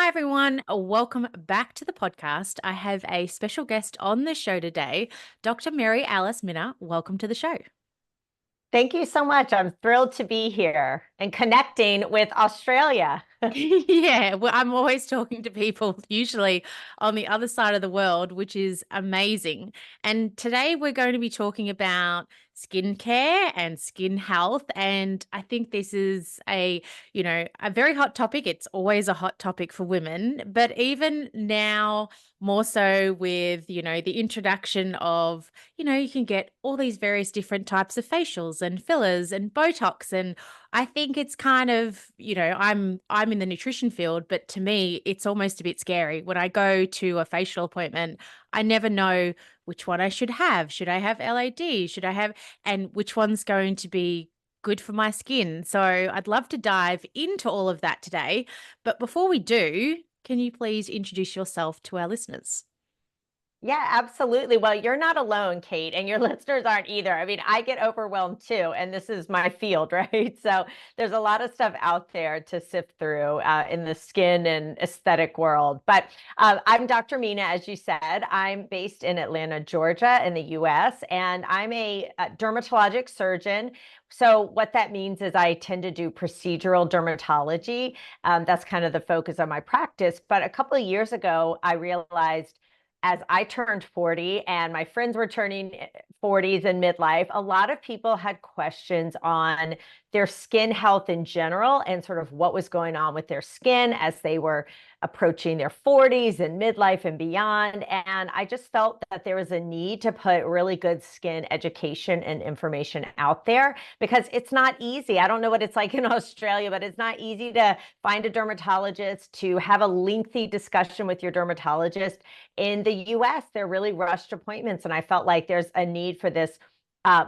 everyone. Welcome back to the podcast. I have a special guest on the show today, Dr. Mary Alice Minner. Welcome to the show. Thank you so much. I'm thrilled to be here and connecting with Australia. Yeah, well, I'm always talking to people, usually on the other side of the world, which is amazing. And today we're going to be talking about skincare and skin health. And I think this is a very hot topic. It's always a hot topic for women, but even now, more so with, the introduction of, you can get all these various different types of facials and fillers and Botox, and I think it's kind of, I'm in the nutrition field, but to me, it's almost a bit scary. When I go to a facial appointment, I never know which one I should have. Should I have LAD? And which one's going to be good for my skin? So I'd love to dive into all of that today. But before we do, can you please introduce yourself to our listeners? Yeah, absolutely. Well, you're not alone, Kate, and your listeners aren't either. I mean, I get overwhelmed too, and this is my field, right? So there's a lot of stuff out there to sift through in the skin and aesthetic world. But I'm Dr. Mina, as you said. I'm based in Atlanta, Georgia, in the US, and I'm a dermatologic surgeon. So what that means is I tend to do procedural dermatology. That's kind of the focus of my practice. But a couple of years ago, I realized as I turned 40 and my friends were turning 40s and midlife, a lot of people had questions on their skin health in general and sort of what was going on with their skin as they were approaching their 40s and midlife and beyond. And I just felt that there was a need to put really good skin education and information out there because it's not easy. I don't know what it's like in Australia, but it's not easy to find a dermatologist, to have a lengthy discussion with your dermatologist. In the US, they're really rushed appointments. And I felt like there's a need for this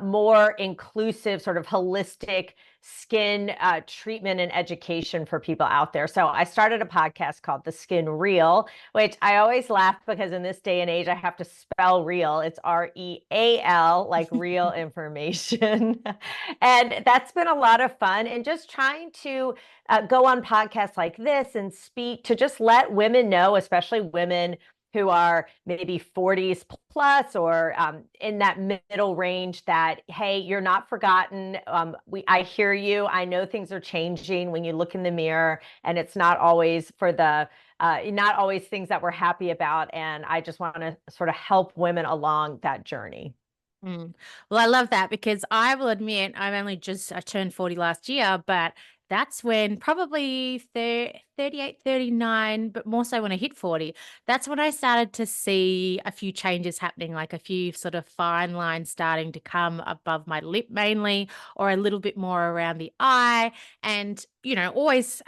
more inclusive, sort of holistic skin treatment and education for people out there. So I started a podcast called The Skin Real, which I always laugh because in this day and age, I have to spell real. It's REAL, like real information. And that's been a lot of fun. And just trying to go on podcasts like this and speak to just let women know, especially women who are maybe 40s plus or in that middle range, that, hey, you're not forgotten. I hear you. I know things are changing when you look in the mirror, and it's not always not always things that we're happy about. And I just want to sort of help women along that journey. Mm. Well, I love that because I will admit I turned 40 last year, but that's when probably 38, 39, but more so when I hit 40. That's when I started to see a few changes happening, like a few sort of fine lines starting to come above my lip mainly, or a little bit more around the eye. And, always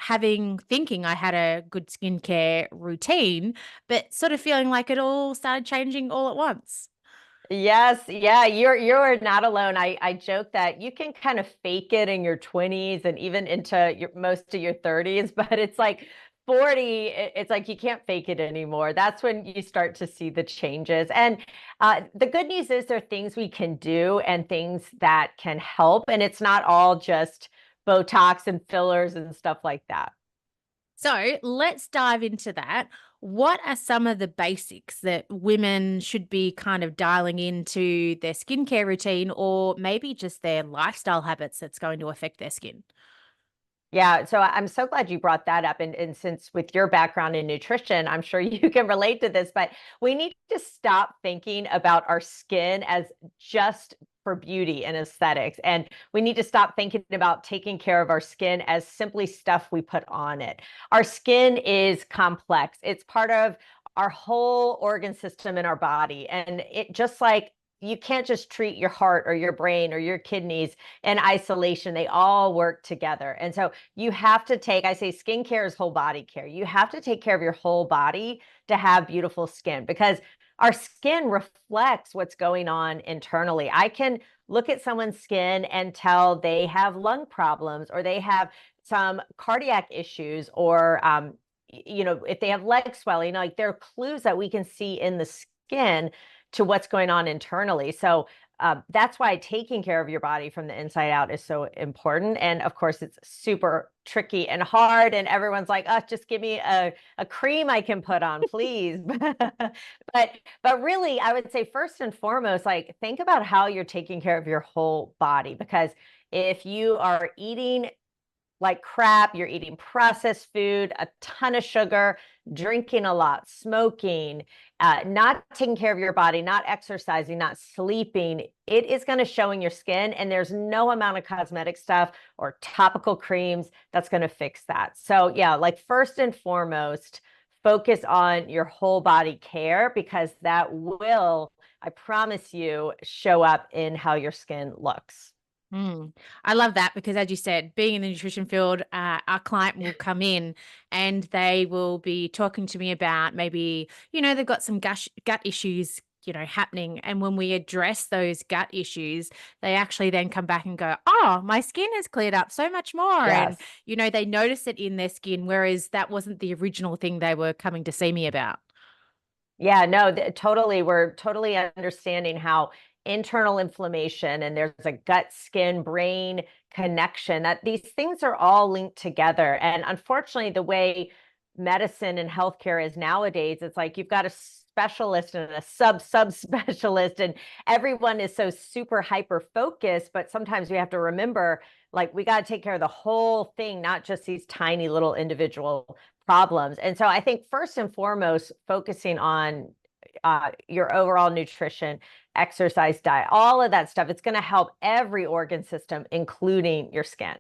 thinking I had a good skincare routine, but sort of feeling like it all started changing all at once. Yes, yeah, you're not alone. I joke that you can kind of fake it in your 20s and even into most of your 30s, but it's like 40, it's like you can't fake it anymore. That's when you start to see the changes. And the good news is there are things we can do and things that can help, and it's not all just Botox and fillers and stuff like that. So let's dive into that. What are some of the basics that women should be kind of dialing into their skincare routine, or maybe just their lifestyle habits that's going to affect their skin? Yeah, so I'm so glad you brought that up. And since with your background in nutrition, I'm sure you can relate to this, but we need to stop thinking about our skin as just for beauty and aesthetics. And we need to stop thinking about taking care of our skin as simply stuff we put on it. Our skin is complex. It's part of our whole organ system in our body. And it just like you can't just treat your heart or your brain or your kidneys in isolation. They all work together. And so you have to I say skincare is whole body care. You have to take care of your whole body to have beautiful skin because our skin reflects what's going on internally. I can look at someone's skin and tell they have lung problems or they have some cardiac issues or, if they have leg swelling, like there are clues that we can see in the skin to what's going on internally. So that's why taking care of your body from the inside out is so important. And of course, it's super tricky and hard. And everyone's like, oh, just give me a cream I can put on, please. But really, I would say first and foremost, like think about how you're taking care of your whole body. Because if you are eating like crap, you're eating processed food, a ton of sugar, drinking a lot, smoking, not taking care of your body, not exercising, not sleeping, it is going to show in your skin. And there's no amount of cosmetic stuff or topical creams that's going to fix that. So, yeah, like first and foremost, focus on your whole body care because that will, I promise you, show up in how your skin looks. Mm. I love that because, as you said, being in the nutrition field, our client will come in and they will be talking to me about maybe, they've got some gut issues, happening. And when we address those gut issues, they actually then come back and go, oh, my skin has cleared up so much more. And, Yes. they notice it in their skin, whereas that wasn't the original thing they were coming to see me about. Yeah, no, totally. We're totally understanding how internal inflammation and there's a gut, skin, brain connection, that these things are all linked together. And unfortunately, the way medicine and healthcare is nowadays, it's like you've got a specialist and a sub specialist, and everyone is so super hyper focused. But sometimes we have to remember, like, we got to take care of the whole thing, not just these tiny little individual problems. And so I think first and foremost, focusing on your overall nutrition, exercise, diet, all of that stuff, it's going to help every organ system, including your skin.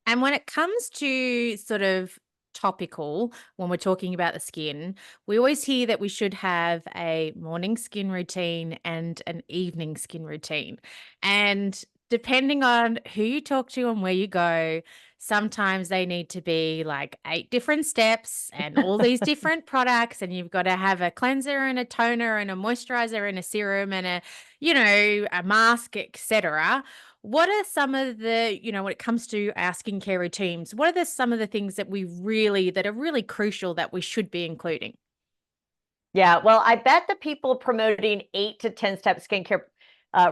And when it comes to sort of topical, when we're talking about the skin, we always hear that we should have a morning skin routine and an evening skin routine. And depending on who you talk to and where you go, sometimes they need to be like 8 different steps and all these different products. And you've got to have a cleanser and a toner and a moisturizer and a serum and a mask, etc. What are some of the, when it comes to our skincare routines, what are some of the things that that are really crucial that we should be including? Yeah, well, I bet the people promoting 8 to 10 step skincare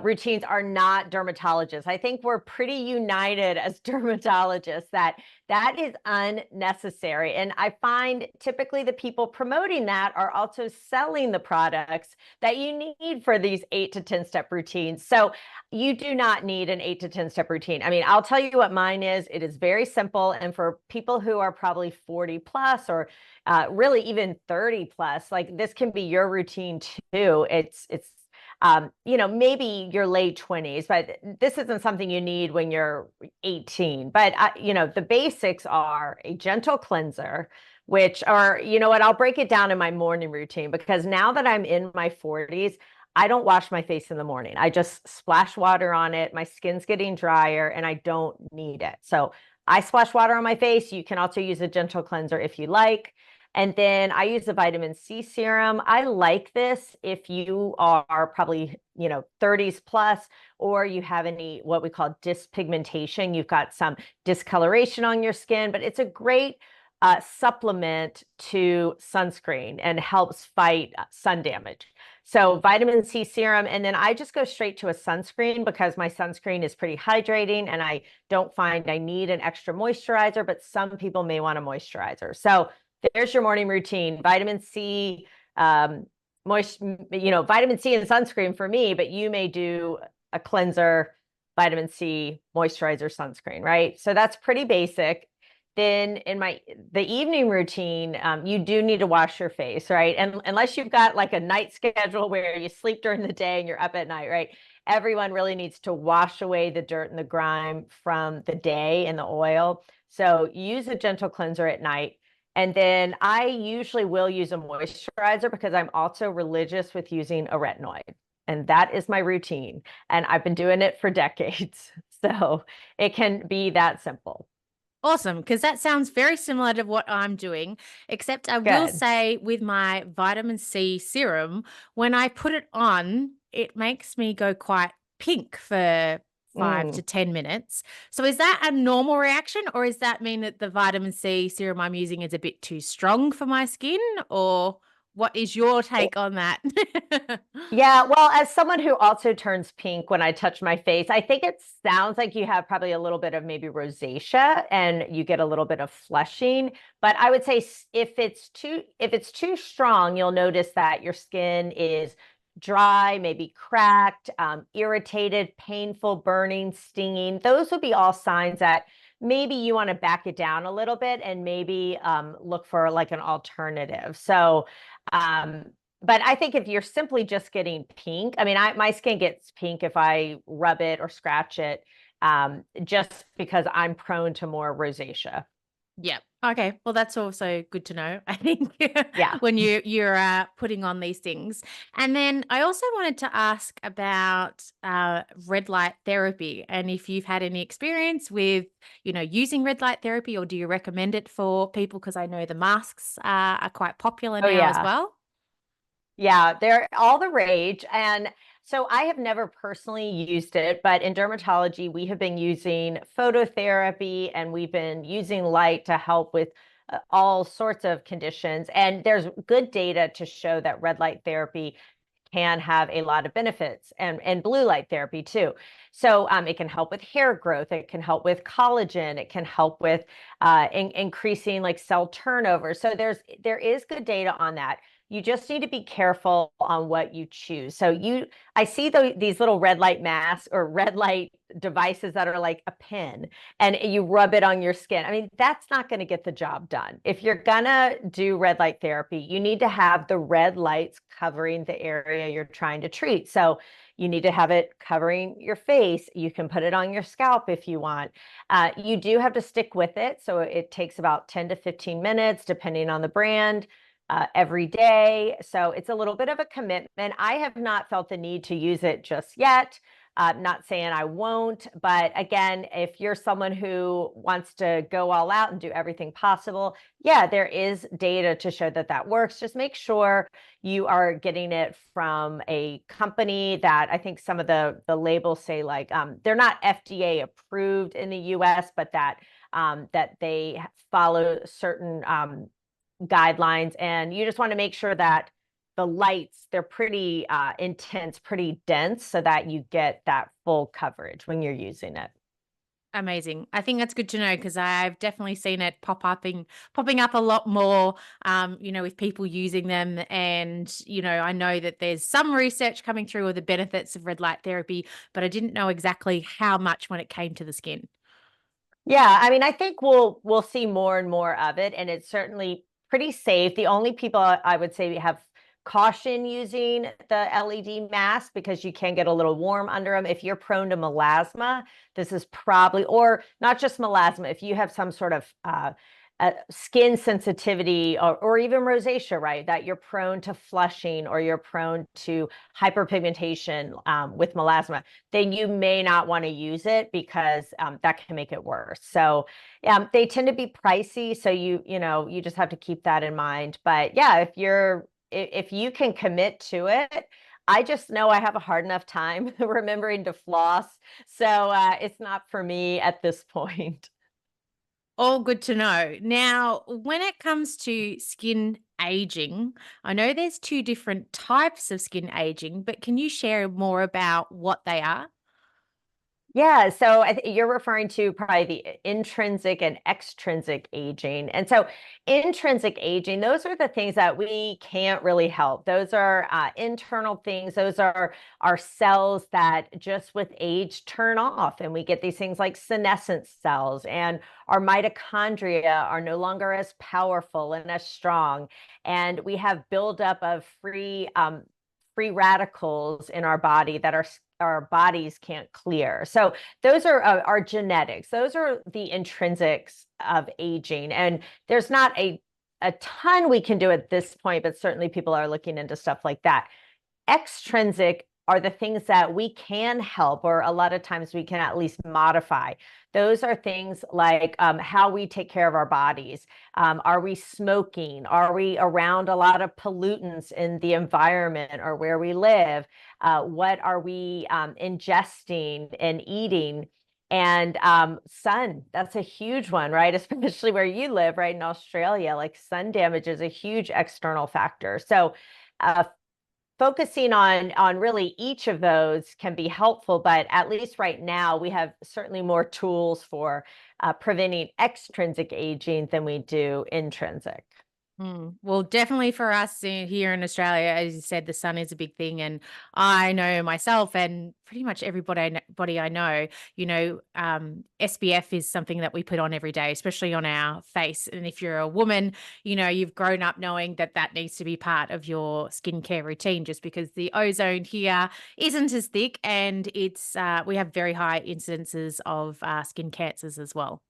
routines are not dermatologists. I think we're pretty united as dermatologists that that is unnecessary. And I find typically the people promoting that are also selling the products that you need for these 8 to 10 step routines. So you do not need an 8 to 10 step routine. I mean, I'll tell you what mine is. It is very simple. And for people who are probably 40 plus or really even 30 plus, like this can be your routine too. Maybe your late 20s, but this isn't something you need when you're 18. But, the basics are a gentle cleanser, which are, you know what, I'll break it down in my morning routine because now that I'm in my 40s, I don't wash my face in the morning. I just splash water on it. My skin's getting drier and I don't need it. So I splash water on my face. You can also use a gentle cleanser if you like. And then I use the vitamin C serum. I like this if you are probably, 30s plus, or you have any what we call dyspigmentation. You've got some discoloration on your skin, but it's a great supplement to sunscreen and helps fight sun damage. So vitamin C serum, and then I just go straight to a sunscreen because my sunscreen is pretty hydrating and I don't find I need an extra moisturizer, but some people may want a moisturizer. So there's your morning routine. Vitamin C, vitamin C and sunscreen for me, but you may do a cleanser, vitamin C, moisturizer, sunscreen, right? So that's pretty basic. Then in the evening routine, you do need to wash your face, right? And unless you've got like a night schedule where you sleep during the day and you're up at night, right? Everyone really needs to wash away the dirt and the grime from the day and the oil. So use a gentle cleanser at night. And then I usually will use a moisturizer because I'm also religious with using a retinoid. And that is my routine. And I've been doing it for decades. So it can be that simple. Awesome, because that sounds very similar to what I'm doing, except I will Good. say with my vitamin C serum, when I put it on, it makes me go quite pink for 5 to 10 minutes. So is that a normal reaction, or does that mean that the vitamin C serum I'm using is a bit too strong for my skin, or What is your take on that? Yeah, well, as someone who also turns pink when I touch my face, I think it sounds like you have probably a little bit of maybe rosacea and you get a little bit of flushing. But I would say if it's too strong, you'll notice that your skin is dry, maybe cracked, irritated, painful, burning, stinging. Those would be all signs that maybe you want to back it down a little bit and maybe look for like an alternative. So um, but I think if you're simply just getting pink, I mean, my skin gets pink if I rub it or scratch it, just because I'm prone to more rosacea. Yeah. Okay. Well, that's also good to know, I think, Yeah. when you're putting on these things. And then I also wanted to ask about red light therapy, and if you've had any experience with, using red light therapy, or do you recommend it for people? Because I know the masks are quite popular Oh, now as yeah. well. Yeah, they're all the rage. And so I have never personally used it, but in dermatology, we have been using phototherapy and we've been using light to help with all sorts of conditions. And there's good data to show that red light therapy can have a lot of benefits, and blue light therapy too. So it can help with hair growth. It can help with collagen. It can help with increasing like cell turnover. So there is good data on that. You just need to be careful on what you choose. I see these little red light masks or red light devices that are like a pin and you rub it on your skin. I mean, that's not going to get the job done. If you're going to do red light therapy, you need to have the red lights covering the area you're trying to treat. So you need to have it covering your face. You can put it on your scalp if you want. You do have to stick with it. So it takes about 10 to 15 minutes, depending on the brand. Every day. So it's a little bit of a commitment. I have not felt the need to use it just yet. Not saying I won't, but again, if you're someone who wants to go all out and do everything possible, yeah, there is data to show that that works. Just make sure you are getting it from a company that I think some of the labels say like they're not FDA approved in the US, but that they follow certain guidelines, and you just want to make sure that the lights, they're pretty intense, pretty dense, so that you get that full coverage when you're using it. Amazing. I think that's good to know because I've definitely seen it popping up a lot more, with people using them. And, I know that there's some research coming through of the benefits of red light therapy, but I didn't know exactly how much when it came to the skin. Yeah, I mean, I think we'll see more and more of it, and it's certainly pretty safe. The only people I would say have caution using the LED mask because you can get a little warm under them. If you're prone to melasma, this is probably, or not just melasma, if you have some sort of skin sensitivity or even rosacea, right? That you're prone to flushing or you're prone to hyperpigmentation with melasma, then you may not want to use it because that can make it worse. So they tend to be pricey. So you just have to keep that in mind. But yeah, if you can commit to it, I just know I have a hard enough time remembering to floss. So it's not for me at this point. All good to know. Now, when it comes to skin aging, I know there's two different types of skin aging, but can you share more about what they are? Yeah, so you're referring to probably the intrinsic and extrinsic aging. And so intrinsic aging, those are the things that we can't really help. Those are internal things. Those are our cells that just with age turn off. And we get these things like senescent cells, and our mitochondria are no longer as powerful and as strong. And we have buildup of free radicals in our body that our bodies can't clear. So those are our genetics. Those are the intrinsics of aging. And there's not a ton we can do at this point, but certainly people are looking into stuff like that. Extrinsic are the things that we can help, or a lot of times we can at least modify. Those are things like how we take care of our bodies. Are we smoking? Are we around a lot of pollutants in the environment or where we live? What are we ingesting and eating? And sun, that's a huge one, right? Especially where you live, right, in Australia, like sun damage is a huge external factor. So uh, focusing on really each of those can be helpful, but at least right now we have certainly more tools for preventing extrinsic aging than we do intrinsic. Well, definitely for us here in Australia, as you said, the sun is a big thing, and I know myself, and pretty much everybody I know, SPF is something that we put on every day, especially on our face. And if you're a woman, you've grown up knowing that that needs to be part of your skincare routine, just because the ozone here isn't as thick, and we have very high incidences of skin cancers as well.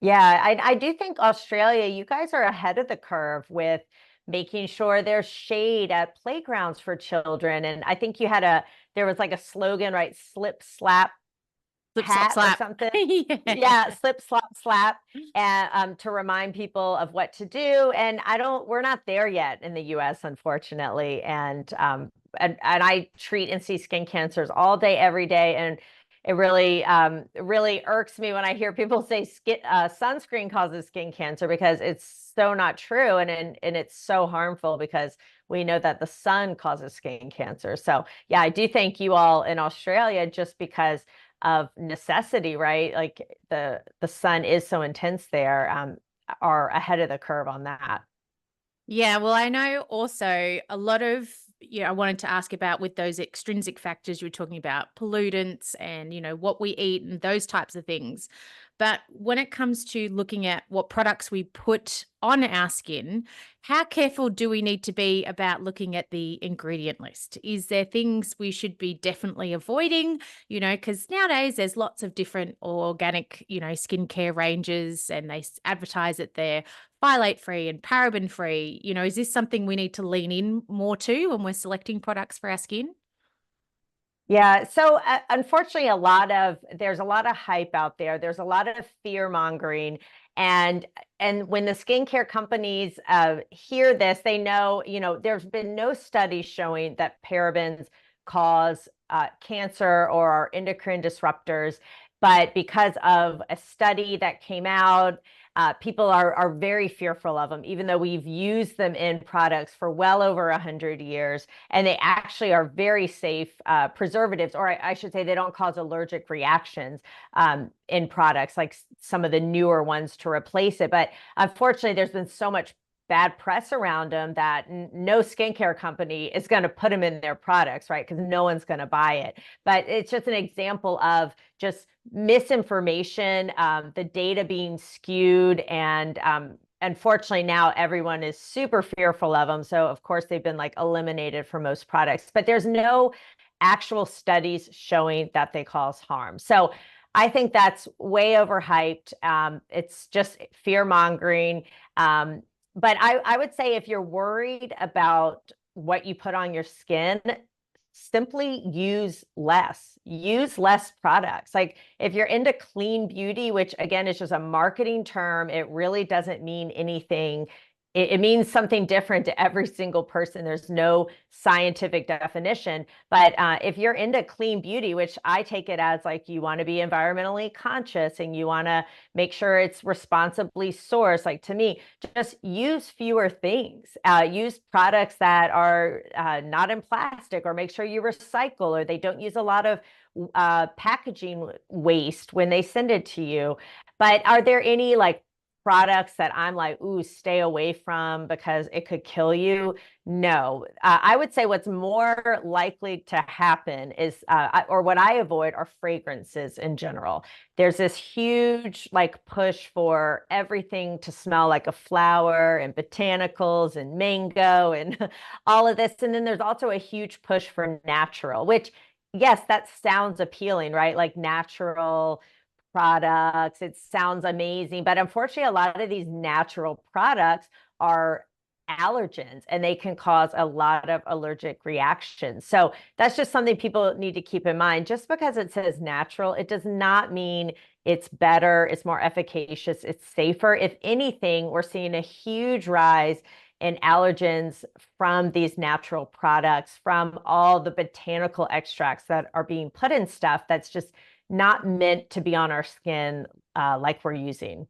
Yeah, I do think Australia, you guys are ahead of the curve with making sure there's shade at playgrounds for children. And I think there was like a slogan, right? Slip, slap, Slip, slop, pat or slap. something. Yeah. Yeah, slip, slop, slap, and to remind people of what to do. And we're not there yet in the US, unfortunately. And I treat and see skin cancers all day, every day. And it really irks me when I hear people say sunscreen causes skin cancer, because it's so not true. And it's so harmful, because we know that the sun causes skin cancer. So yeah, I do thank you all in Australia, just because of necessity, right? Like the sun is so intense there, are ahead of the curve on that. Yeah, well, I know also a lot of, I wanted to ask about with those extrinsic factors you were talking about, pollutants and, what we eat and those types of things. But when it comes to looking at what products we put on our skin, how careful do we need to be about looking at the ingredient list? Is there things we should be definitely avoiding? Because nowadays there's lots of different organic, skincare ranges, and they advertise that they're phthalate free and paraben free. Is this something we need to lean in more to when we're selecting products for our skin? Yeah. So unfortunately, there's a lot of hype out there. There's a lot of fear mongering, and when the skincare companies hear this, they know, there's been no studies showing that parabens cause cancer or are endocrine disruptors. But because of a study that came out, people are very fearful of them, even though we've used them in products for well over 100 years. And they actually are very safe preservatives, or I should say they don't cause allergic reactions in products like some of the newer ones to replace it. But unfortunately, there's been so much bad press around them that no skincare company is going to put them in their products, right? Because no one's going to buy it. But it's just an example of just misinformation, the data being skewed, and unfortunately now everyone is super fearful of them. So of course they've been like eliminated for most products, but there's no actual studies showing that they cause harm. So I think that's way overhyped. It's just fear mongering. But I would say, if you're worried about what you put on your skin, simply use less products. Like if you're into clean beauty, which again is just a marketing term, it really doesn't mean anything. It means something different to every single person. There's no scientific definition. But if you're into clean beauty, which I take it as like you want to be environmentally conscious and you want to make sure it's responsibly sourced, like to me, just use fewer things. Use products that are not in plastic, or make sure you recycle, or they don't use a lot of packaging waste when they send it to you. But are there any like products that I'm like, ooh, stay away from because it could kill you? No. I would say what's more likely to happen is, or what I avoid, are fragrances in general. There's this huge like push for everything to smell like a flower, and botanicals and mango and all of this. And then there's also a huge push for natural, which, yes, that sounds appealing, right? Like natural products. It sounds amazing. But unfortunately, a lot of these natural products are allergens, and they can cause a lot of allergic reactions. So that's just something people need to keep in mind. Just because it says natural, it does not mean it's better, it's more efficacious, it's safer. If anything, we're seeing a huge rise in allergens from these natural products, from all the botanical extracts that are being put in stuff that's just not meant to be on our skin like we're using.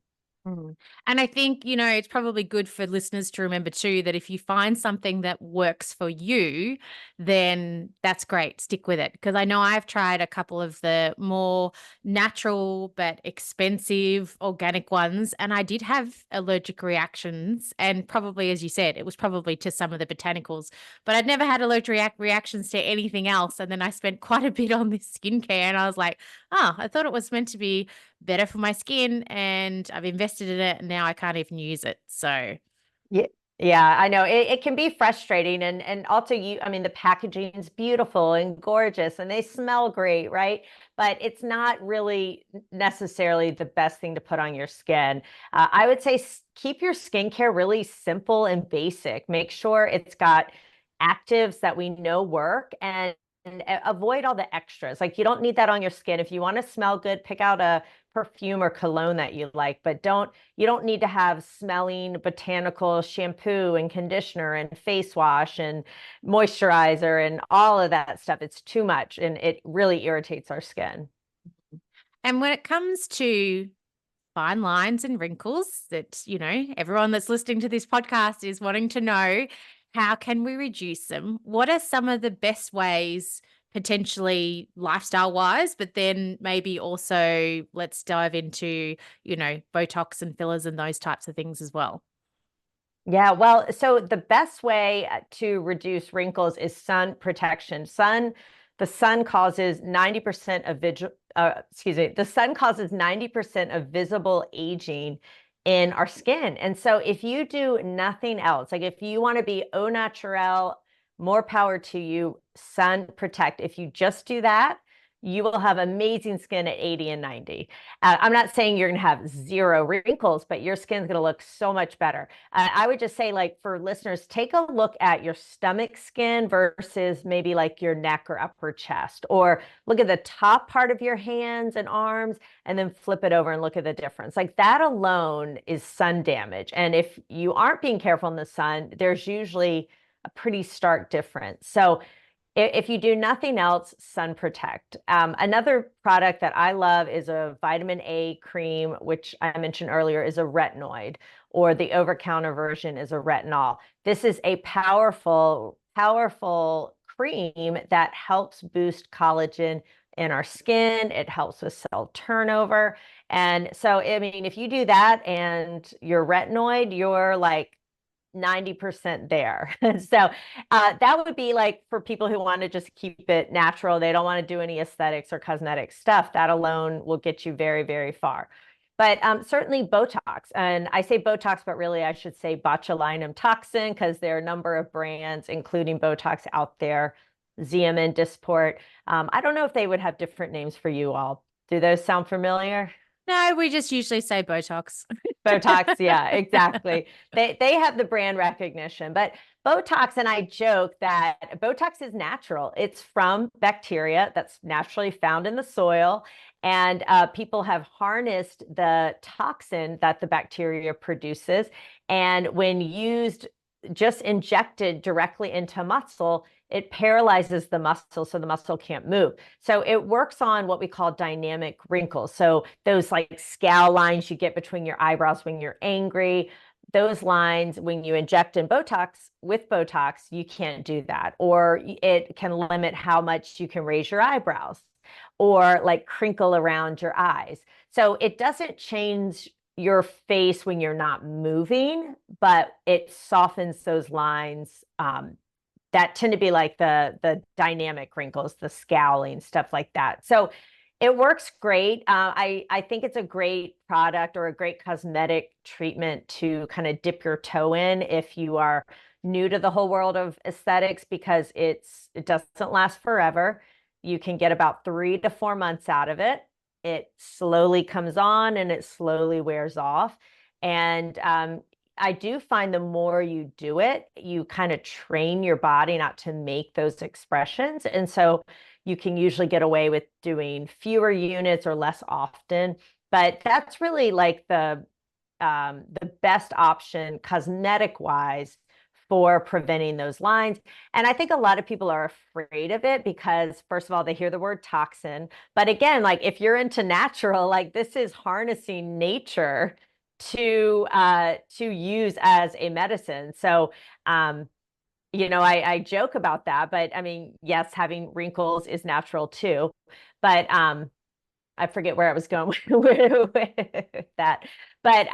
Mm. And I think, it's probably good for listeners to remember too that if you find something that works for you, then that's great. Stick with it. Because I know I've tried a couple of the more natural but expensive organic ones, and I did have allergic reactions. And probably, as you said, it was probably to some of the botanicals, but I'd never had allergic reactions to anything else. And then I spent quite a bit on this skincare, and I was like, oh, I thought it was meant to be better for my skin and I've invested in it and now I can't even use it. So, Yeah, yeah, I know it can be frustrating, and also I mean, the packaging is beautiful and gorgeous, and they smell great, right? But it's not really necessarily the best thing to put on your skin. I would say keep your skincare really simple and basic. Make sure it's got actives that we know work, and avoid all the extras. Like, you don't need that on your skin. If you want to smell good, pick out a perfume or cologne that you like, but you don't need to have smelling botanical shampoo and conditioner and face wash and moisturizer and all of that stuff. It's too much and it really irritates our skin. and when it comes to fine lines and wrinkles that, everyone that's listening to this podcast is wanting to know, how can we reduce them? What are some of the best ways, potentially lifestyle wise, but then maybe also let's dive into, Botox and fillers and those types of things as well. Yeah, well, so the best way to reduce wrinkles is sun protection. The sun causes 90% of the sun causes 90% of visible aging in our skin. And so if you do nothing else, like if you want to be au naturel, more power to you, sun protect. If you just do that, you will have amazing skin at 80 and 90. I'm not saying you're going to have zero wrinkles, but your skin's going to look so much better. I would just say, like, for listeners, take a look at your stomach skin versus maybe like your neck or upper chest, or look at the top part of your hands and arms and then flip it over and look at the difference. Like, that alone is sun damage. And if you aren't being careful in the sun, there's usually a pretty stark difference. So if you do nothing else, sun protect. Another product that I love is a vitamin A cream, which I mentioned earlier is a retinoid, or the over-counter version is a retinol. This is a powerful, powerful cream that helps boost collagen in our skin. It helps with cell turnover. And so, I mean, if you do that and you're retinoid, you're like 90% there. So that would be like for people who want to just keep it natural. They don't want to do any aesthetics or cosmetic stuff. That alone will get you very, very far. But certainly Botox, and I say Botox, but really I should say botulinum toxin, because there are a number of brands, including Botox, out there, Xeomin, Dysport. I don't know if they would have different names for you all. Do those sound familiar? No, we just usually say Botox. Botox, yeah, exactly. They have the brand recognition, but Botox, and I joke that Botox is natural. It's from bacteria that's naturally found in the soil, and people have harnessed the toxin that the bacteria produces, and when used, just injected directly into muscle, it paralyzes the muscle so the muscle can't move. So it works on what we call dynamic wrinkles. So those like scowl lines you get between your eyebrows when you're angry, those lines, when you inject in Botox, with Botox, you can't do that. Or it can limit how much you can raise your eyebrows or like crinkle around your eyes. So it doesn't change your face when you're not moving, but it softens those lines that tend to be like the dynamic wrinkles, the scowling, stuff like that. So it works great. I think it's a great product or a great cosmetic treatment to kind of dip your toe in if you are new to the whole world of aesthetics, because it doesn't last forever. You can get about 3 to 4 months out of it. It slowly comes on and it slowly wears off. And I do find the more you do it, you kind of train your body not to make those expressions. And so you can usually get away with doing fewer units or less often. But that's really like the best option cosmetic wise for preventing those lines. And I think a lot of people are afraid of it because, first of all, they hear the word toxin. But again, like if you're into natural, like this is harnessing nature to use as a medicine. So I joke about that, but I mean, yes, having wrinkles is natural too. But I forget where I was going with that. But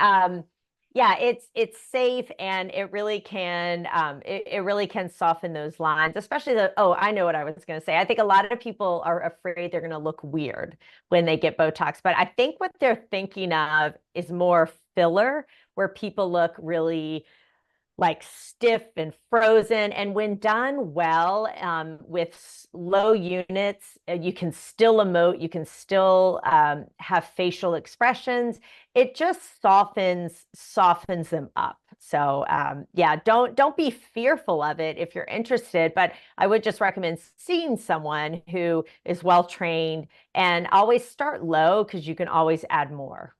yeah, it's safe and it really can soften those lines, especially I know what I was going to say. I think a lot of people are afraid they're going to look weird when they get Botox, but I think what they're thinking of is more filler, where people look really like stiff and frozen. And when done well, with low units, you can still emote, you can still have facial expressions. It just softens them up. So yeah, don't be fearful of it if you're interested, but I would just recommend seeing someone who is well trained, and always start low because you can always add more.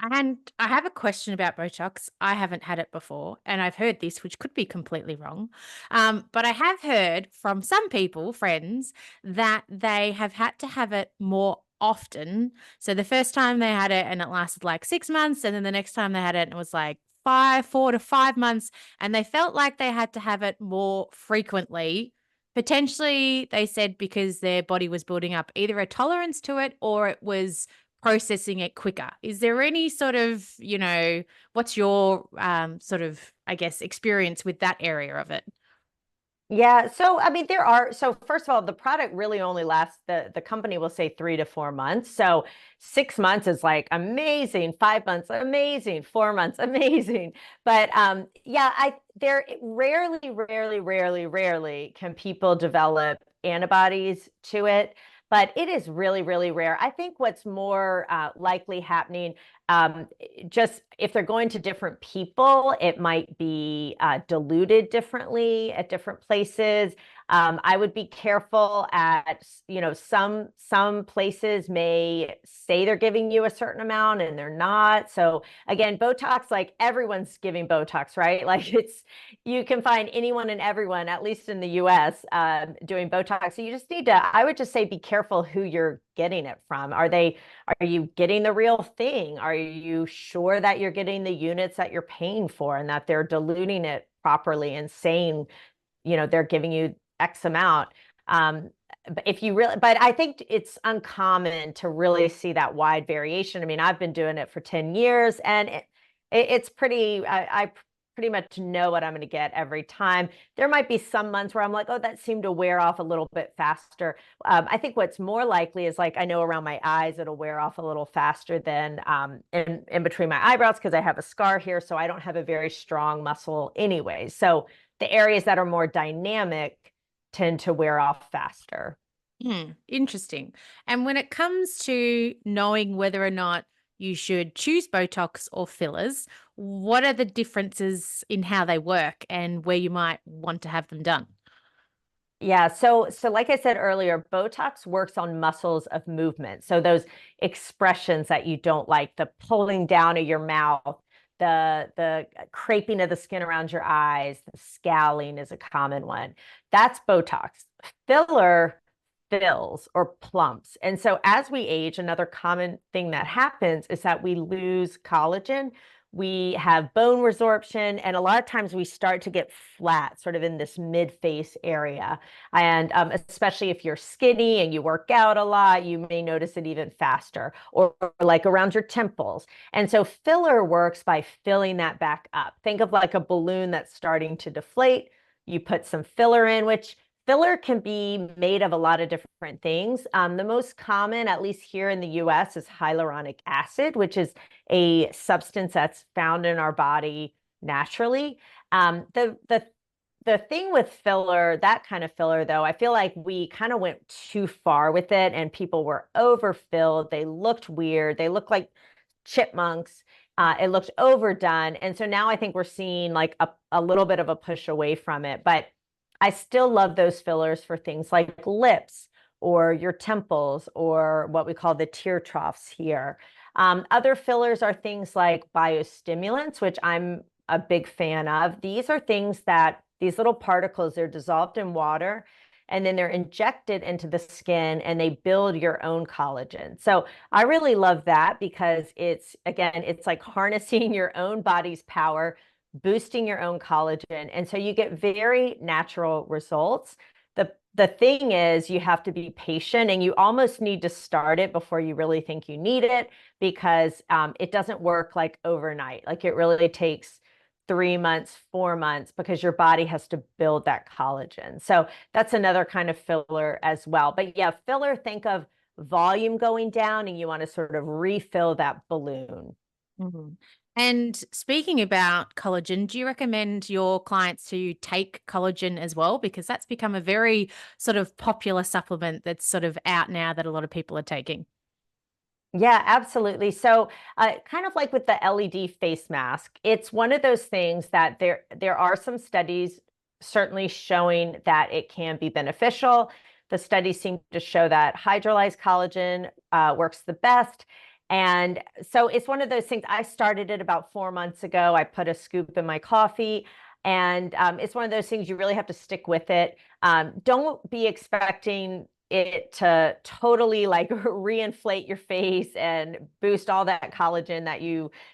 And I have a question about Botox. I haven't had it before, and I've heard this, which could be completely wrong. But I have heard from some people, friends, that they have had to have it more often. So the first time they had it and it lasted like 6 months, and then the next time they had it and it was like 4 to 5 months, and they felt like they had to have it more frequently. Potentially, they said because their body was building up either a tolerance to it or it was processing it quicker. Is there any sort of, what's your sort of, I guess, experience with that area of it? Yeah, so I mean, so first of all, the product really only lasts, the company will say 3 to 4 months. So 6 months is like amazing, 5 months, amazing, 4 months, amazing. But yeah, there rarely can people develop antibodies to it, but it is really, really rare. I think what's more likely happening, just if they're going to different people, it might be diluted differently at different places. I would be careful at, some places may say they're giving you a certain amount and they're not. So again, Botox, like everyone's giving Botox, right? Like you can find anyone and everyone, at least in the US, doing Botox. So you just need to, I would just say, be careful who you're getting it from. Are you getting the real thing? Are you sure that you're getting the units that you're paying for and that they're diluting it properly and saying, they're giving you X amount? But I think it's uncommon to really see that wide variation. I mean, I've been doing it for 10 years and it's I pretty much know what I'm going to get every time. There might be some months where I'm like, oh, that seemed to wear off a little bit faster. I think what's more likely is, like, I know around my eyes, it'll wear off a little faster than in between my eyebrows because I have a scar here. So I don't have a very strong muscle anyway. So the areas that are more dynamic tend to wear off faster. Interesting. And when it comes to knowing whether or not you should choose Botox or fillers, what are the differences in how they work and where you might want to have them done? Yeah, so like I said earlier, Botox works on muscles of movement. So those expressions that you don't like, the pulling down of your mouth, the creping of the skin around your eyes, the scowling is a common one. That's Botox. Filler fills or plumps. And so as we age, another common thing that happens is that we lose collagen. We have bone resorption, and a lot of times we start to get flat, sort of in this mid face area. And especially if you're skinny and you work out a lot, you may notice it even faster, or like around your temples. And so filler works by filling that back up. Think of like a balloon that's starting to deflate. You put some filler in, which filler can be made of a lot of different things. The most common, at least here in the US, is hyaluronic acid, which is a substance that's found in our body naturally. The thing with filler, that kind of filler, though, I feel like we kind of went too far with it and people were overfilled. They looked weird. They looked like chipmunks. It looked overdone. And so now I think we're seeing like a little bit of a push away from it. But I still love those fillers for things like lips or your temples or what we call the tear troughs here. Other fillers are things like biostimulants, which I'm a big fan of. These are things that these little particles, they're dissolved in water and then they're injected into the skin and they build your own collagen. So I really love that because it's, again, it's like harnessing your own body's power, boosting your own collagen. And so you get very natural results. The thing is, you have to be patient and you almost need to start it before you really think you need it because it doesn't work like overnight. Like it really takes 3 months, 4 months because your body has to build that collagen. So that's another kind of filler as well. But yeah, filler, think of volume going down and you want to sort of refill that balloon. Mhm. And speaking about collagen, do you recommend your clients to take collagen as well? Because that's become a very sort of popular supplement that's sort of out now that a lot of people are taking. Yeah, absolutely. So, kind of like with the LED face mask, it's one of those things that there are some studies certainly showing that it can be beneficial. The studies seem to show that hydrolyzed collagen works the best. And so it's one of those things. I started it about 4 months ago. I put a scoop in my coffee, and it's one of those things you really have to stick with it. Don't be expecting it to totally like reinflate your face and boost all that collagen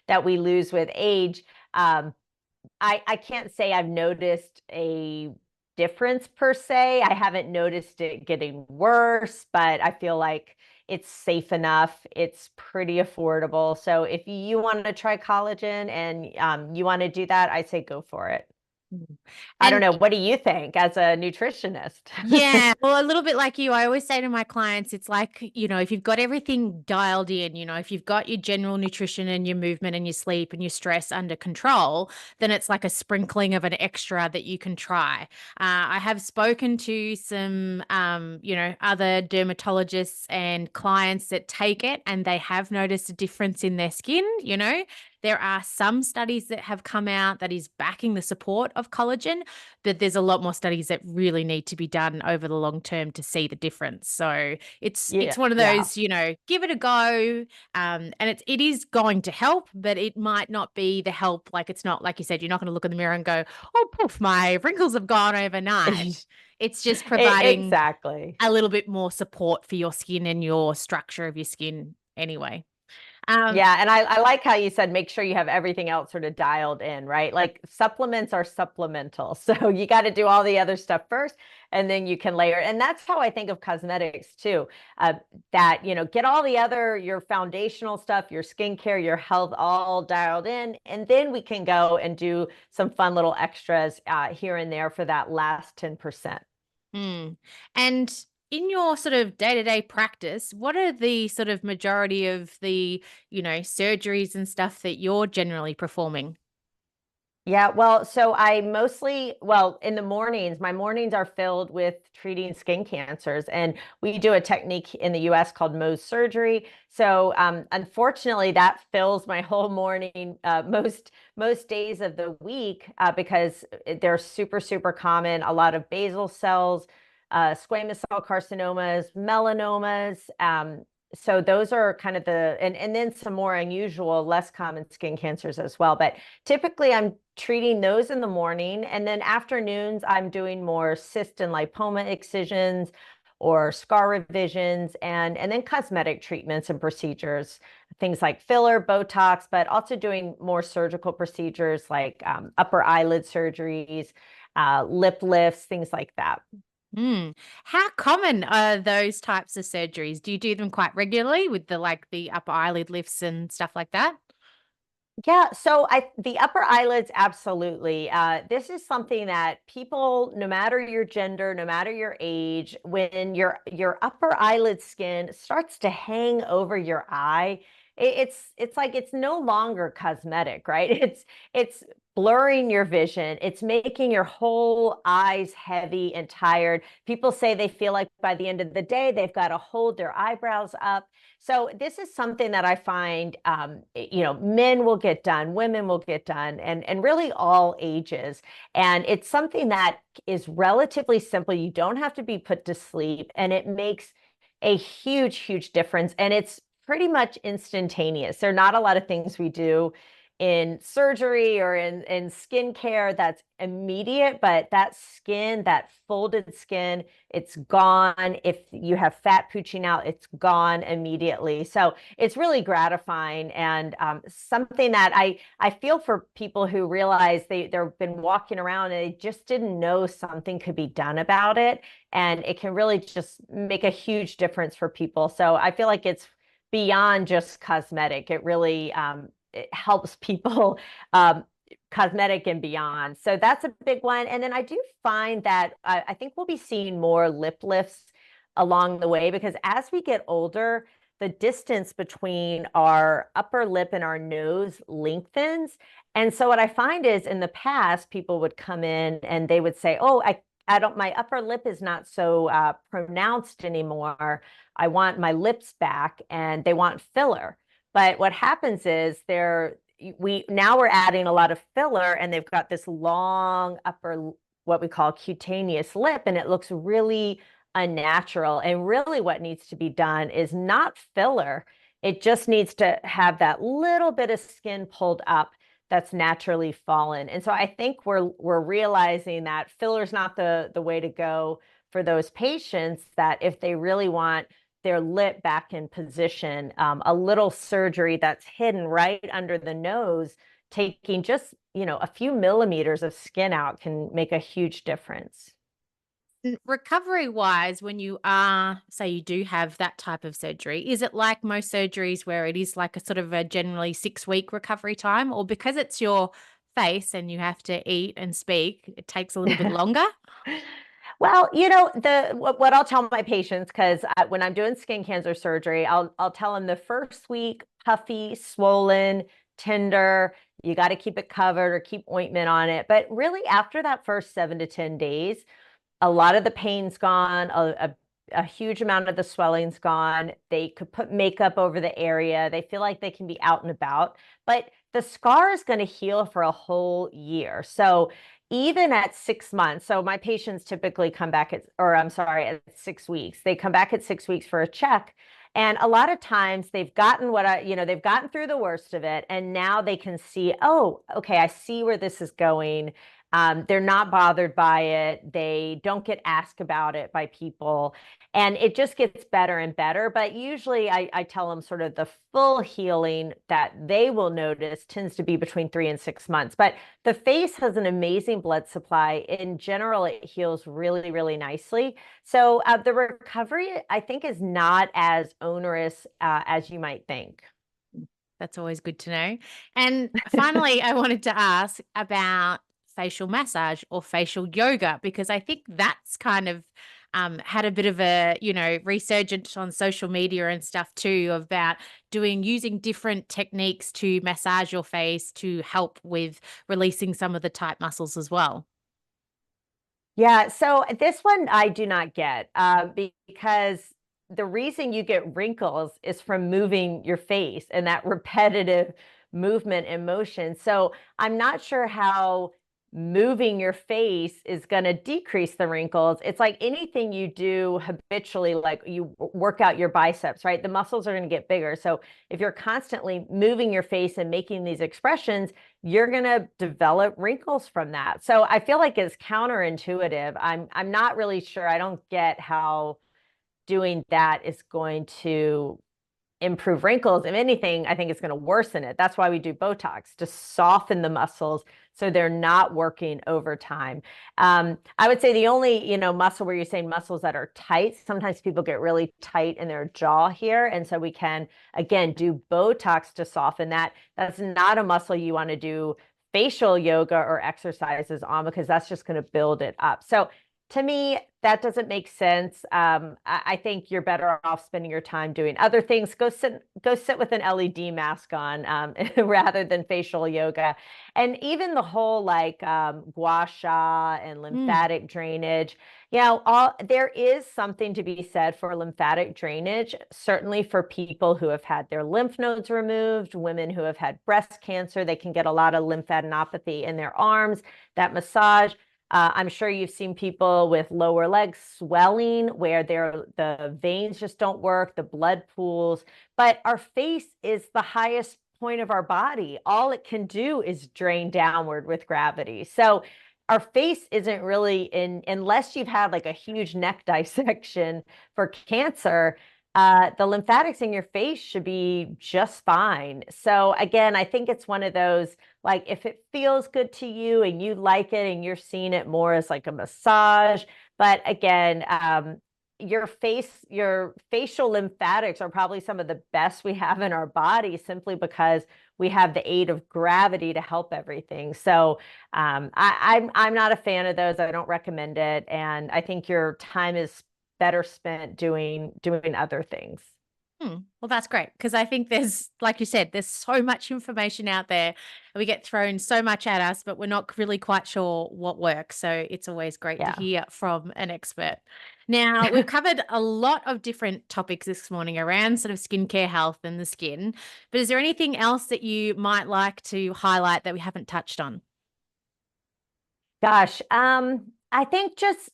that we lose with age. I can't say I've noticed a difference per se. I haven't noticed it getting worse, but I feel like it's safe enough. It's pretty affordable. So if you want to try collagen and you want to do that, I say go for it. Mhm. I don't And know. What do you think as a nutritionist? yeah, well, a little bit like you, I always say to my clients, it's like, if you've got everything dialed in, if you've got your general nutrition and your movement and your sleep and your stress under control, then it's like a sprinkling of an extra that you can try. I have spoken to some, other dermatologists and clients that take it and they have noticed a difference in their skin. There are some studies that have come out that is backing the support of collagen, but there's a lot more studies that really need to be done over the long term to see the difference. So it's Yeah, one of yeah. those, give it a go. And it is going to help, but it might not be the help. Like it's not like you said, you're not going to look in the mirror and go, oh poof, my wrinkles have gone overnight. It's just providing Exactly. a little bit more support for your skin and your structure of your skin anyway. Um, Yeah, and I like how you said make sure you have everything else sort of dialed in, right? Like supplements are supplemental. So you got to do all the other stuff first, and then you can layer. And that's how I think of cosmetics too. That, get all the other, your foundational stuff, your skincare, your health all dialed in, and then we can go and do some fun little extras here and there for that last 10%. Mm. And in your sort of day-to-day practice, what are the sort of majority of the, surgeries and stuff that you're generally performing? Yeah, well, so I mostly, well, in the mornings, my mornings are filled with treating skin cancers. And we do a technique in the US called Mohs surgery. So unfortunately, that fills my whole morning most days of the week because they're super, super common. A lot of basal cells, squamous cell carcinomas, melanomas. So those are kind of and then some more unusual, less common skin cancers as well. But typically, I'm treating those in the morning. And then afternoons, I'm doing more cyst and lipoma excisions or scar revisions and then cosmetic treatments and procedures, things like filler, Botox, but also doing more surgical procedures like upper eyelid surgeries, lip lifts, things like that. Mm. How common are those types of surgeries? Do you do them quite regularly with the upper eyelid lifts and stuff like that? Yeah, so the upper eyelids, absolutely. This is something that people, no matter your gender, no matter your age, when your upper eyelid skin starts to hang over your eye, it's like it's no longer cosmetic, right? It's blurring your vision. It's making your whole eyes heavy and tired. People say they feel like by the end of the day, they've got to hold their eyebrows up. So this is something that I find, men will get done, women will get done, and really all ages. And it's something that is relatively simple. You don't have to be put to sleep, and it makes a huge, huge difference. And it's pretty much instantaneous. There are not a lot of things we do in surgery or in skincare that's immediate, but that skin, that folded skin, it's gone. If you have fat pooching out, it's gone immediately. So it's really gratifying, and something that I feel for people who realize they've been walking around and they just didn't know something could be done about it. And it can really just make a huge difference for people. So I feel like it's beyond just cosmetic. It really it helps people cosmetic and beyond. So that's a big one. And then I do find that I think we'll be seeing more lip lifts along the way, because as we get older, the distance between our upper lip and our nose lengthens. And so what I find is, in the past, people would come in and they would say, "Oh, I don't, my upper lip is not so pronounced anymore. I want my lips back," and they want filler. But what happens is we're adding a lot of filler, and they've got this long upper, what we call cutaneous lip, and it looks really unnatural. And really what needs to be done is not filler. It just needs to have that little bit of skin pulled up that's naturally fallen. And so I think we're realizing that filler's not the way to go for those patients, that if they really want their lip back in position, a little surgery that's hidden right under the nose, taking just, a few millimeters of skin out, can make a huge difference. Recovery wise, when you are, say you do have that type of surgery, is it like most surgeries where it is like a sort of a generally 6-week recovery time, or because it's your face and you have to eat and speak, it takes a little bit longer? Well, the what I'll tell my patients, because when I'm doing skin cancer surgery, I'll tell them the first week, puffy, swollen, tender. You got to keep it covered or keep ointment on it. But really, after that first 7 to 10 days, a lot of the pain's gone, a huge amount of the swelling's gone. They could put makeup over the area. They feel like they can be out and about, but the scar is going to heal for a whole year. So even at 6 months, so my patients typically come back or I'm sorry, at 6 weeks. They come back at 6 weeks for a check. And a lot of times they've gotten they've gotten through the worst of it. And now they can see, oh, okay, I see where this is going. They're not bothered by it. They don't get asked about it by people. And it just gets better and better. But usually I tell them sort of the full healing that they will notice tends to be between 3 and 6 months. But the face has an amazing blood supply. In general, it heals really, really nicely. So the recovery, I think, is not as onerous as you might think. That's always good to know. And finally, I wanted to ask about facial massage or facial yoga, because I think that's kind of had a bit of a, resurgence on social media and stuff too, about using different techniques to massage your face to help with releasing some of the tight muscles as well. Yeah, so this one I do not get because the reason you get wrinkles is from moving your face and that repetitive movement and motion. So I'm not sure how moving your face is going to decrease the wrinkles. It's like anything you do habitually, like you work out your biceps, right? The muscles are going to get bigger. So if you're constantly moving your face and making these expressions, you're going to develop wrinkles from that. So I feel like it's counterintuitive. I'm not really sure. I don't get how doing that is going to improve wrinkles. If anything, I think it's going to worsen it. That's why we do Botox, to soften the muscles so they're not working over time. I would say the only, muscle where you're saying muscles that are tight, sometimes people get really tight in their jaw here. And so we can, again, do Botox to soften that. That's not a muscle you want to do facial yoga or exercises on, because that's just going to build it up. So to me, that doesn't make sense. I think you're better off spending your time doing other things. Go sit with an LED mask on rather than facial yoga. And even the whole like gua sha and Mm. lymphatic drainage, there is something to be said for lymphatic drainage, certainly for people who have had their lymph nodes removed, women who have had breast cancer. They can get a lot of lymphadenopathy in their arms. That massage. I'm sure you've seen people with lower leg swelling where the veins just don't work, the blood pools. But our face is the highest point of our body. All it can do is drain downward with gravity. So our face isn't really in, unless you've had like a huge neck dissection for cancer, the lymphatics in your face should be just fine. So again, I think it's one of those, like if it feels good to you and you like it and you're seeing it more as like a massage. But again, your facial lymphatics are probably some of the best we have in our body simply because we have the aid of gravity to help everything. So I'm not a fan of those. I don't recommend it, and I think your time is better spent doing other things. Well, that's great because I think there's, like you said, there's so much information out there. And we get thrown so much at us, but we're not really quite sure what works. So it's always great to Yeah. hear from an expert. Now, we've covered a lot of different topics this morning around sort of skincare health and the skin. But is there anything else that you might like to highlight that we haven't touched on? Gosh, I think just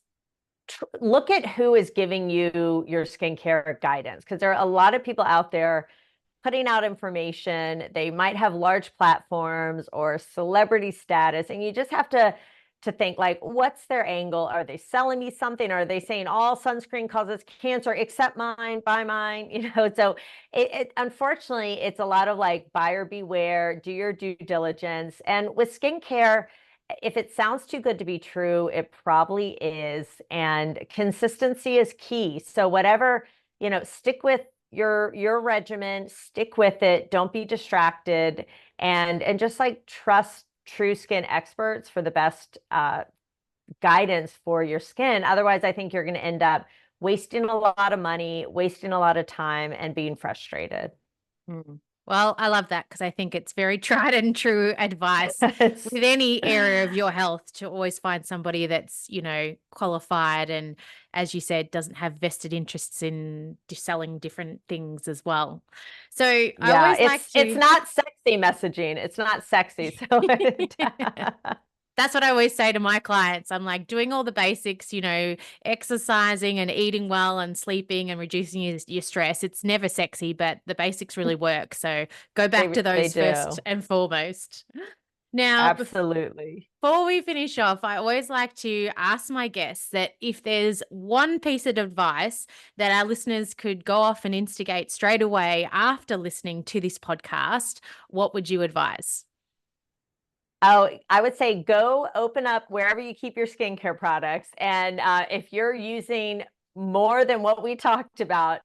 look at who is giving you your skincare guidance, because there are a lot of people out there putting out information. They might have large platforms or celebrity status, and you just have to think like, what's their angle? Are they selling me something? Are they saying all sunscreen causes cancer except mine, buy mine? So unfortunately, it's a lot of like buyer beware, do your due diligence. And with skincare, if it sounds too good to be true, it probably is. And consistency is key. So whatever, stick with your regimen, stick with it, don't be distracted, and just like trust true skin experts for the best guidance for your skin. Otherwise, I think you're going to end up wasting a lot of money, wasting a lot of time, and being frustrated. Mm. Well, I love that because I think it's very tried and true advice It's, with any area of your health to always find somebody that's, qualified and, as you said, doesn't have vested interests in selling different things as well. So I yeah, always like it's to. not sexy messaging. It's not sexy. So That's what I always say to my clients. I'm like doing all the basics, exercising and eating well and sleeping and reducing your stress. It's never sexy, but the basics really work. So go back to they those first do. and foremost. Now, Absolutely. before we finish off, I always like to ask my guests that if there's one piece of advice that our listeners could go off and instigate straight away after listening to this podcast, what would you advise? Oh, I would say go open up wherever you keep your skincare products. And if you're using more than what we talked about,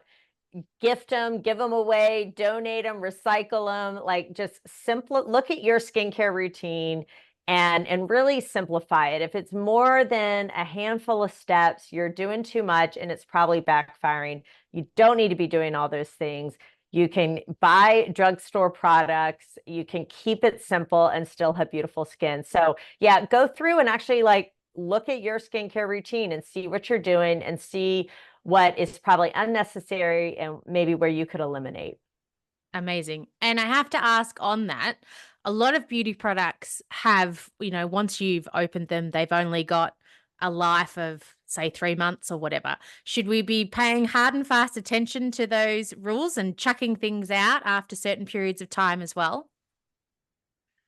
gift them, give them away, donate them, recycle them. Like just simple, look at your skincare routine and really simplify it. If it's more than a handful of steps, you're doing too much and it's probably backfiring. You don't need to be doing all those things. You can buy drugstore products. You can keep it simple and still have beautiful skin. So yeah, go through and actually like look at your skincare routine and see what you're doing and see what is probably unnecessary and maybe where you could eliminate. Amazing. And I have to ask on that, a lot of beauty products have, once you've opened them, they've only got a life of, say, 3 months or whatever. Should we be paying hard and fast attention to those rules and chucking things out after certain periods of time as well?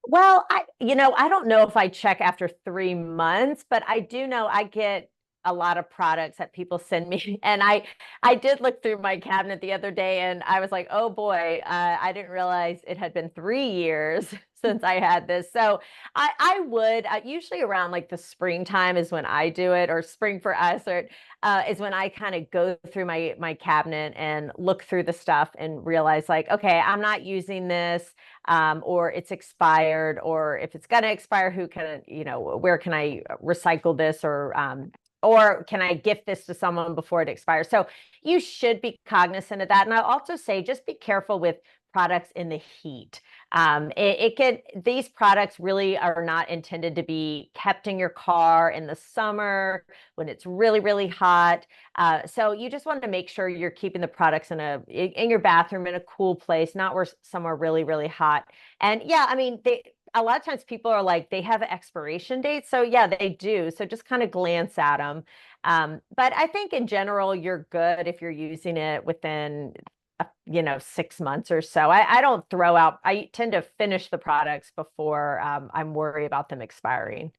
Well, I don't know if I check after 3 months, but I do know I get a lot of products that people send me. And I did look through my cabinet the other day and I was like, oh boy, I didn't realize it had been 3 years since I had this. So I would usually around like the springtime is when I do it, or spring for us, or is when I kind of go through my cabinet and look through the stuff and realize like, okay, I'm not using this, or it's expired, or if it's going to expire, who can, where can I recycle this, or can I gift this to someone before it expires? So you should be cognizant of that. And I'll also say, just be careful with products in the heat. These products really are not intended to be kept in your car in the summer when it's really, really hot. So you just want to make sure you're keeping the products in your bathroom in a cool place, not where somewhere really, really hot. And yeah, I mean, a lot of times people are like, they have an expiration date. So yeah, they do. So just kind of glance at them. But I think in general, you're good if you're using it within 6 months or so. I don't throw out, I tend to finish the products before I'm worried about them expiring.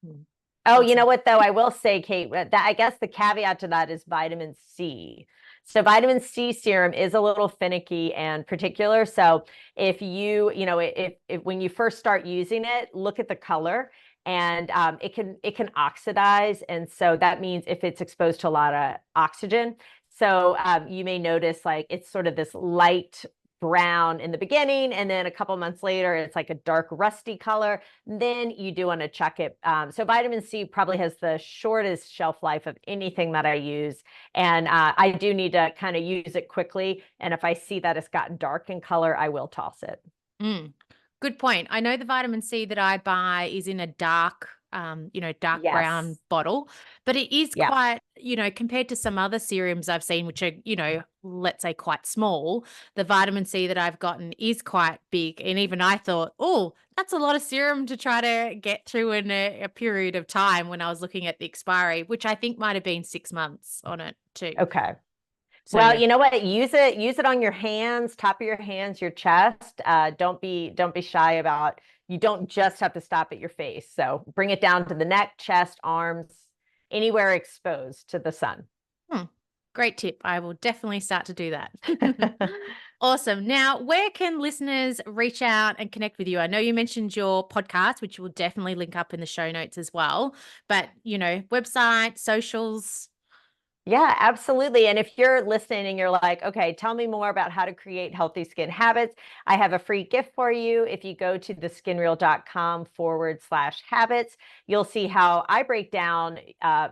Mm. Oh, you know Awesome. what, though? I will say, Kate, that I guess the caveat to that is vitamin C. So vitamin C serum is a little finicky and particular. So if if when you first start using it, look at the color, and it can oxidize, and so that means if it's exposed to a lot of oxygen. So you may notice like it's sort of this light brown in the beginning, and then a couple months later, it's like a dark rusty color. Then you do want to check it. So vitamin C probably has the shortest shelf life of anything that I use. And I do need to kind of use it quickly. And if I see that it's gotten dark in color, I will toss it. Mm. Good point. I know the vitamin C that I buy is in a dark, dark brown Yes. bottle, but it is Yeah. quite, compared to some other serums I've seen, which are, let's say quite small, the vitamin C that I've gotten is quite big. And even I thought, oh, that's a lot of serum to try to get through in a period of time when I was looking at the expiry, which I think might have been 6 months on it too. Okay. So Well, yeah. you know what? Use it on your hands, top of your hands, your chest. Don't be shy about. You don't just have to stop at your face. So bring it down to the neck, chest, arms, anywhere exposed to the sun. Hmm. Great tip. I will definitely start to do that. Awesome. Now, where can listeners reach out and connect with you? I know you mentioned your podcast, which we'll definitely link up in the show notes as well. But, website, socials. Yeah, absolutely. And if you're listening and you're like, okay, tell me more about how to create healthy skin habits, I have a free gift for you. If you go to theskinreel.com/habits, you'll see how I break down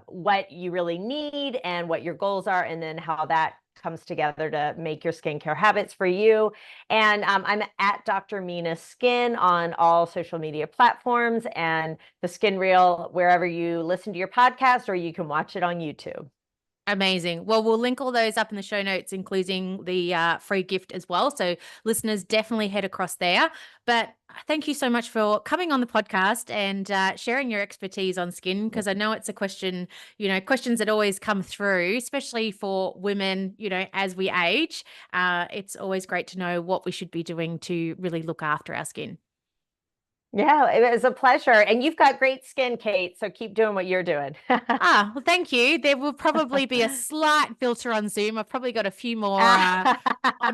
what you really need and what your goals are, and then how that comes together to make your skincare habits for you. And I'm at Dr. Mina Skin on all social media platforms, and the Skin Reel wherever you listen to your podcast, or you can watch it on YouTube. Amazing. Well, we'll link all those up in the show notes, including the free gift as well. So listeners definitely head across there. But thank you so much for coming on the podcast and sharing your expertise on skin, because I know it's a question, questions that always come through, especially for women, as we age. It's always great to know what we should be doing to really look after our skin. Yeah, it was a pleasure. And you've got great skin, Kate. So keep doing what you're doing. Well, thank you. There will probably be a slight filter on Zoom. I've probably got a few more odd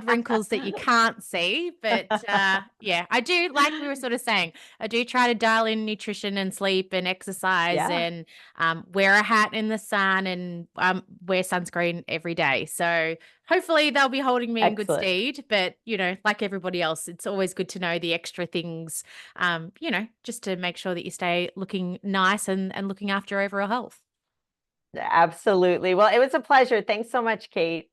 wrinkles that you can't see. But yeah, I do, like we were sort of saying, I do try to dial in nutrition and sleep and exercise Yeah, and wear a hat in the sun and wear sunscreen every day. So hopefully they'll be holding me in good excellent. stead. But, like everybody else, it's always good to know the extra things, just to make sure that you stay looking nice and looking after your overall health. Absolutely. Well, it was a pleasure. Thanks so much, Kate.